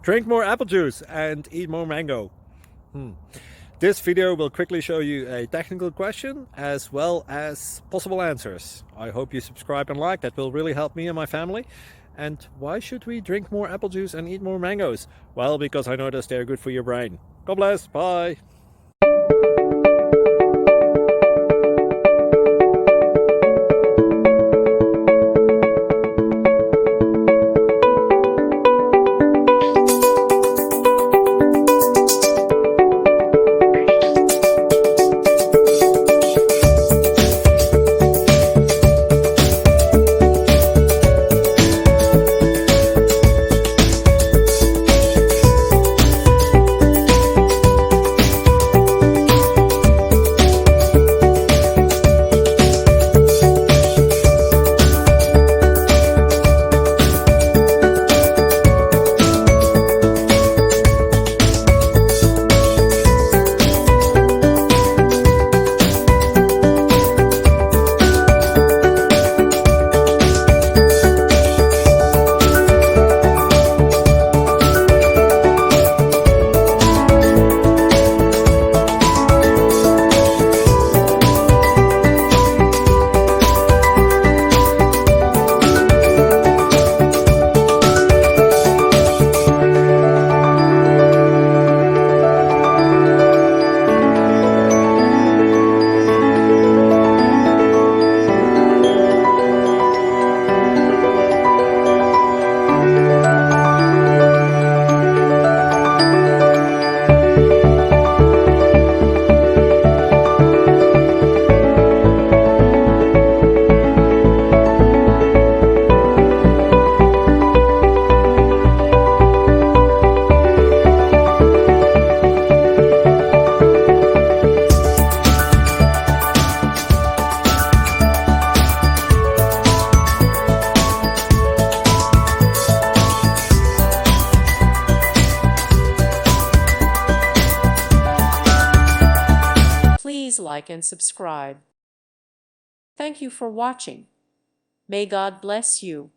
Drink more apple juice and eat more mango. This video will quickly show you a technical question as well as possible answers. I hope you subscribe and like, that will really help me and my family. And why should we drink more apple juice and eat more mangoes? Well, because I noticed they're good for your brain. God bless, bye! Please like and subscribe. Thank you for watching. May God bless you.